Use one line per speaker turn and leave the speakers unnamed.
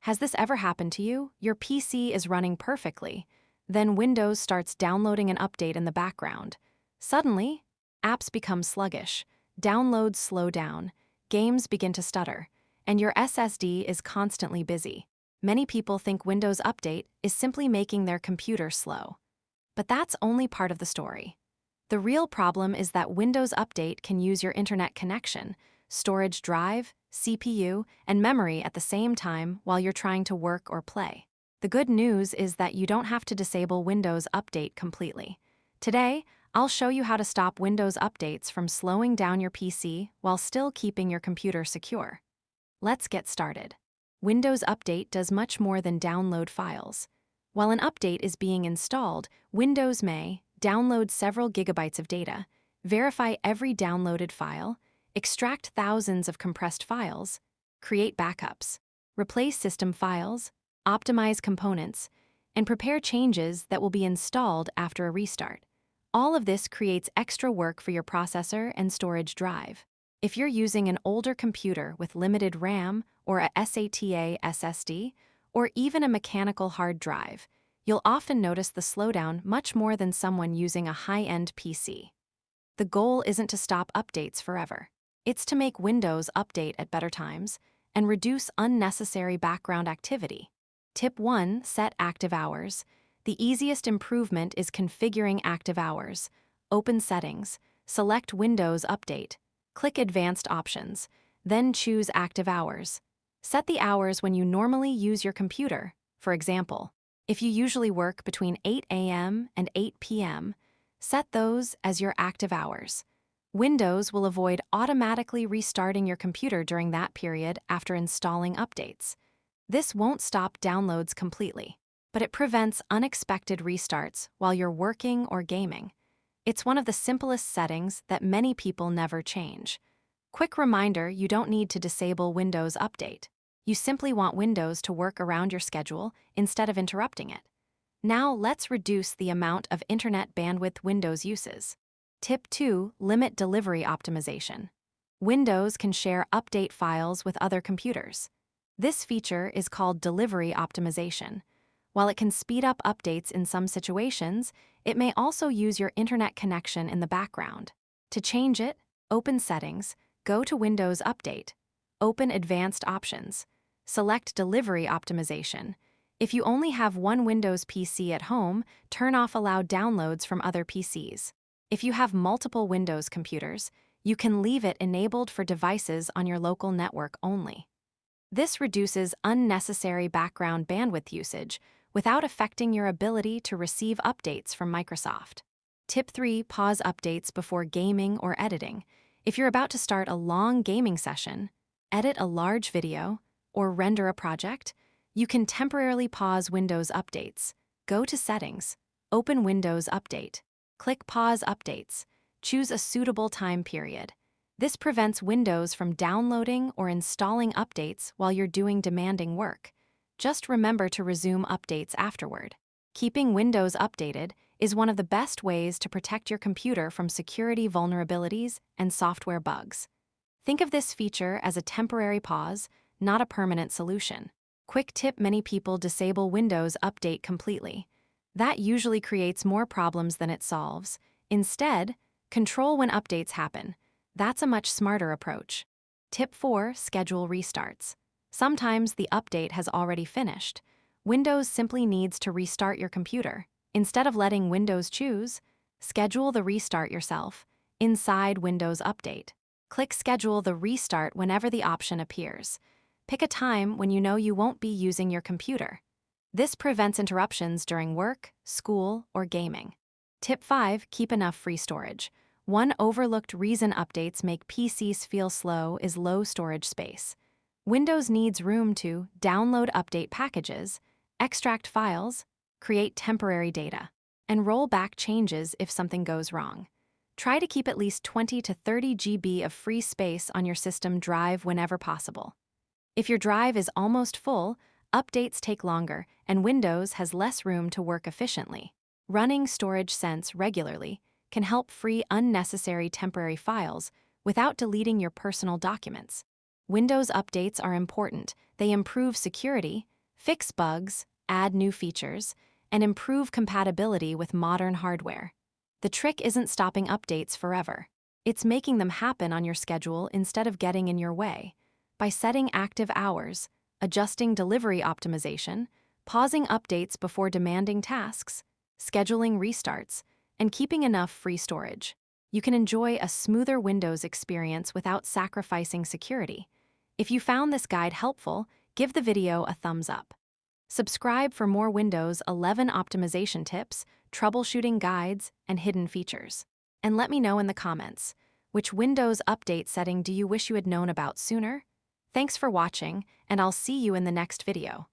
Has this ever happened to you? Your PC is running perfectly. Then Windows starts downloading an update in the background. Suddenly, apps become sluggish, downloads slow down, games begin to stutter, and your SSD is constantly busy. Many people think Windows Update is simply making their computer slow. But that's only part of the story. The real problem is that Windows Update can use your internet connection, storage drive, CPU, and memory at the same time while you're trying to work or play. The good news is that you don't have to disable Windows Update completely. Today, I'll show you how to stop Windows updates from slowing down your PC while still keeping your computer secure. Let's get started. Windows Update does much more than download files. While an update is being installed, Windows may download several gigabytes of data, verify every downloaded file, extract thousands of compressed files, create backups, replace system files, optimize components, and prepare changes that will be installed after a restart. All of this creates extra work for your processor and storage drive. If you're using an older computer with limited RAM or a SATA SSD, or even a mechanical hard drive, you'll often notice the slowdown much more than someone using a high-end PC. The goal isn't to stop updates forever. It's to make Windows update at better times and reduce unnecessary background activity. Tip 1. Set active hours. The easiest improvement is configuring active hours. Open Settings, select Windows Update, click Advanced Options, then choose Active Hours. Set the hours when you normally use your computer. For example, if you usually work between 8 a.m. and 8 p.m., set those as your active hours. Windows will avoid automatically restarting your computer during that period after installing updates. This won't stop downloads completely, but it prevents unexpected restarts while you're working or gaming. It's one of the simplest settings that many people never change. Quick reminder, you don't need to disable Windows Update. You simply want Windows to work around your schedule instead of interrupting it. Now let's reduce the amount of internet bandwidth Windows uses. Tip 2. Limit delivery optimization. Windows can share update files with other computers. This feature is called delivery optimization. While it can speed up updates in some situations, it may also use your internet connection in the background. To change it, open Settings, go to Windows Update, open Advanced Options, select Delivery Optimization. If you only have one Windows PC at home, turn off allowed downloads from other PCs. If you have multiple Windows computers, you can leave it enabled for devices on your local network only. This reduces unnecessary background bandwidth usage without affecting your ability to receive updates from Microsoft. Tip 3. Pause updates before gaming or editing. If you're about to start a long gaming session, edit a large video, or render a project, you can temporarily pause Windows updates. Go to Settings, open Windows Update, click Pause Updates, choose a suitable time period. This prevents Windows from downloading or installing updates while you're doing demanding work. Just remember to resume updates afterward. Keeping Windows updated is one of the best ways to protect your computer from security vulnerabilities and software bugs. Think of this feature as a temporary pause, not a permanent solution. Quick tip: many people disable Windows Update completely. That usually creates more problems than it solves. Instead, control when updates happen. That's a much smarter approach. Tip 4. Schedule restarts. Sometimes the update has already finished. Windows simply needs to restart your computer. Instead of letting Windows choose, schedule the restart yourself. Inside Windows Update, click Schedule the restart whenever the option appears. Pick a time when you know you won't be using your computer. This prevents interruptions during work, school, or gaming. Tip 5. Keep enough free storage. One overlooked reason updates make PCs feel slow is low storage space. Windows needs room to download update packages, extract files, create temporary data, and roll back changes if something goes wrong. Try to keep at least 20 to 30 GB of free space on your system drive whenever possible. If your drive is almost full, updates take longer and Windows has less room to work efficiently. Running Storage Sense regularly can help free unnecessary temporary files without deleting your personal documents. Windows updates are important. They improve security, fix bugs, add new features, and improve compatibility with modern hardware. The trick isn't stopping updates forever. It's making them happen on your schedule instead of getting in your way. By setting active hours, adjusting delivery optimization, pausing updates before demanding tasks, scheduling restarts, and keeping enough free storage, you can enjoy a smoother Windows experience without sacrificing security. If you found this guide helpful, give the video a thumbs up. Subscribe for more Windows 11 optimization tips, troubleshooting guides, and hidden features. And let me know in the comments, which Windows update setting do you wish you had known about sooner? Thanks for watching, and I'll see you in the next video.